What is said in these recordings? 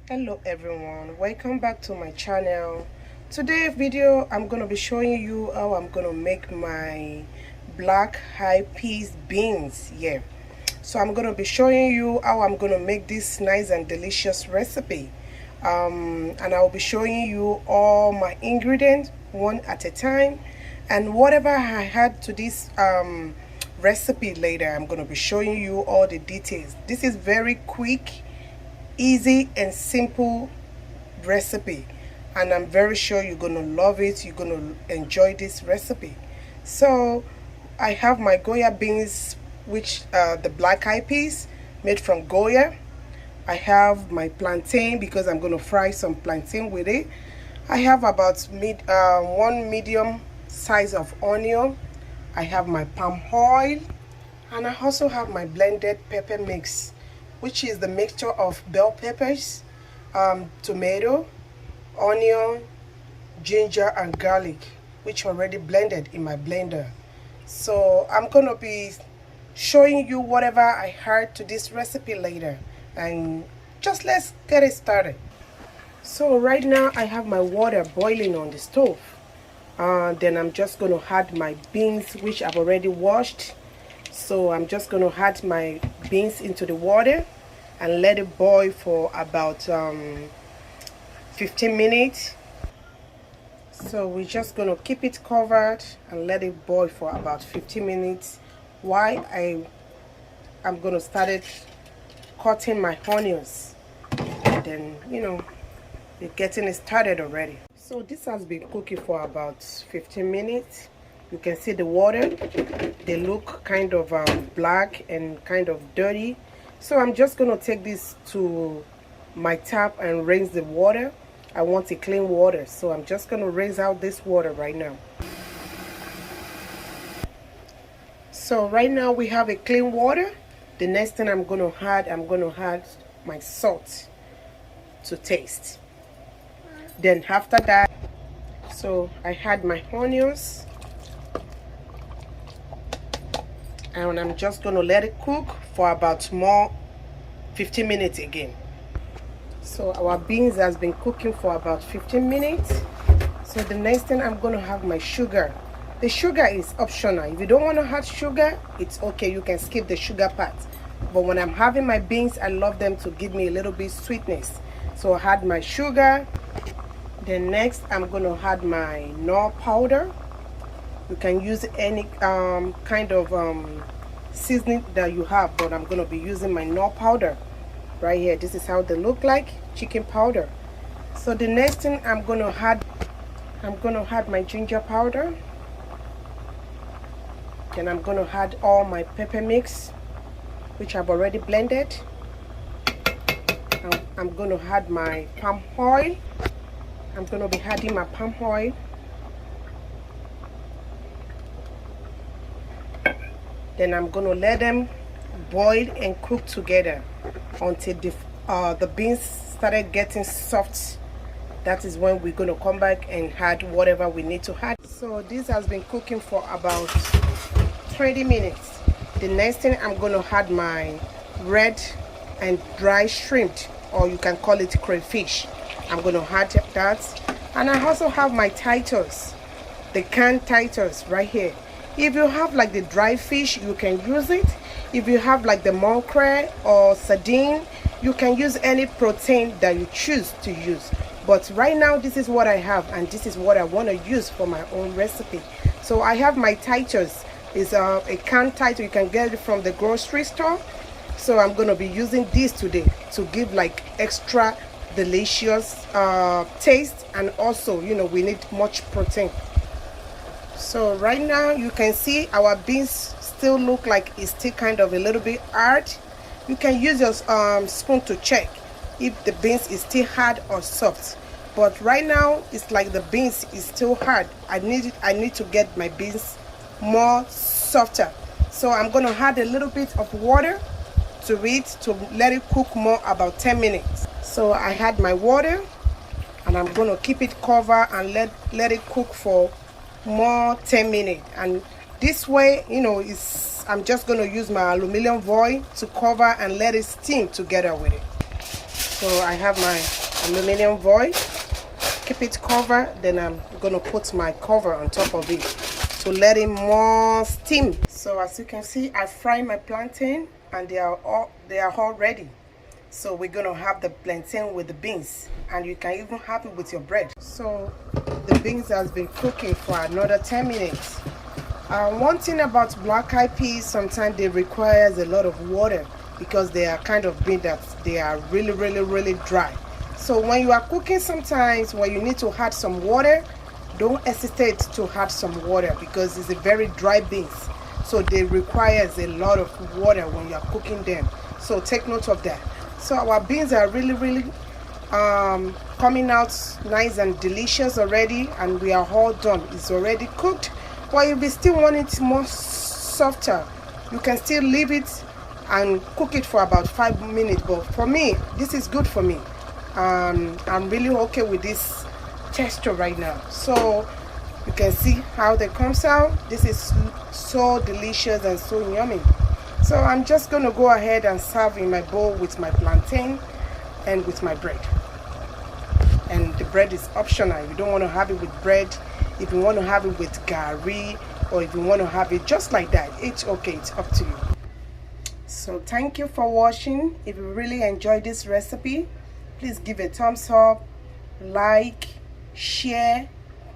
Hello everyone, welcome back to my channel. Today's video I'm going to be showing you how I'm going to make my black high peas beans. So I'm going to be showing you how I'm going to make this nice and delicious recipe, and I'll be showing you all my ingredients one at a time, and whatever I add to this recipe later, I'm going to be showing you all the details. This is very quick, easy and simple recipe, and I'm very sure you're gonna love it. You're gonna enjoy this recipe. So I have my Goya beans, which the black eyed peas made from Goya. I have my plantain because I'm gonna fry some plantain with it. I have about one medium size of onion. I have my palm oil, and I also have my blended pepper mix, which is the mixture of bell peppers, tomato, onion, ginger and garlic, which already blended in my blender. So I'm gonna be showing you whatever I add to this recipe later, and just let's get it started. So right now I have my water boiling on the stove. Then I'm just gonna add my beans, which I've already washed. So I'm just going to add my beans into the water and let it boil for about 15 minutes. So we're just going to keep it covered and let it boil for about 15 minutes while I'm going to start cutting my onions. And then, we're getting it started already. So this has been cooking for about 15 minutes. You can see the water, they look kind of black and kind of dirty. So I'm just going to take this to my tap and rinse the water. I want a clean water, so I'm just going to rinse out this water right now. So right now we have a clean water. The next thing I'm going to add my salt to taste. Then after that, so I had my onions, and I'm just going to let it cook for about 15 minutes again. So our beans has been cooking for about 15 minutes. So the next thing I'm going to have my sugar. The sugar is optional. If you don't want to add sugar, it's okay, you can skip the sugar part. But when I'm having my beans, I love them to give me a little bit sweetness. So I add my sugar. Then next I'm going to add my knorr powder. You can use any kind of seasoning that you have, but I'm going to be using my knorr powder right here. This is how they look like, chicken powder. So the next thing I'm going to add my ginger powder. Then I'm going to add all my pepper mix, which I've already blended. I'm going to add my palm oil. I'm going to be adding my palm oil. Then I'm going to let them boil and cook together until the beans started getting soft. That is when we're going to come back and add whatever we need to add. So this has been cooking for about 20 minutes. The next thing I'm going to add my red and dry shrimp, or you can call it crayfish. I'm going to add that. And I also have my tittus, the canned tittus right here. If you have like the dry fish, you can use it. If you have like the mackerel or sardine, you can use any protein that you choose to use. But right now this is what I have, and this is what I want to use for my own recipe. So I have my tittus. It's a canned tittus. You can get it from the grocery store. So I'm going to be using this today to give like extra delicious taste, and also we need much protein. So right now you can see our beans still look like it's still kind of a little bit hard. You can use your spoon to check if the beans is still hard or soft. But right now it's like the beans is still hard. I need to get my beans more softer. So I'm going to add a little bit of water to it to let it cook more, about 10 minutes. So I had my water, and I'm going to keep it covered and let it cook for more 10 minutes. And this way, I'm just going to use my aluminum foil to cover and let it steam together with it. So I have my aluminum foil, keep it covered, then I'm gonna put my cover on top of it to let it more steam. So as you can see, I fry my plantain and they are all ready. So we're gonna have the plantain with the beans, and you can even have it with your bread. So the beans has been cooking for another 10 minutes. One thing about black eyed peas, sometimes they requires a lot of water because they are kind of beans that they are really dry. So when you are cooking, sometimes when you need to add some water, don't hesitate to add some water because it's a very dry beans. So they requires a lot of water when you are cooking them. So take note of that. So our beans are really coming out nice and delicious already, and we are all done. It's already cooked. But if you still want it more softer, you can still leave it and cook it for about 5 minutes. But for me, this is good for me. I'm really okay with this texture right now. So you can see how they comes out. This is so delicious and so yummy. So I'm just going to go ahead and serve in my bowl with my plantain and with my bread. And the bread is optional. You don't want to have it with bread. If you want to have it with gari, or if you want to have it just like that, it's okay. It's up to you. So thank you for watching. If you really enjoyed this recipe, please give a thumbs up, like, share,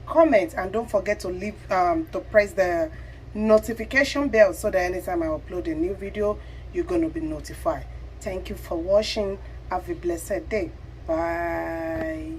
comment, and don't forget to leave to press the notification bell so that anytime I upload a new video, you're going to be notified. Thank you for watching. Have a blessed day. Bye.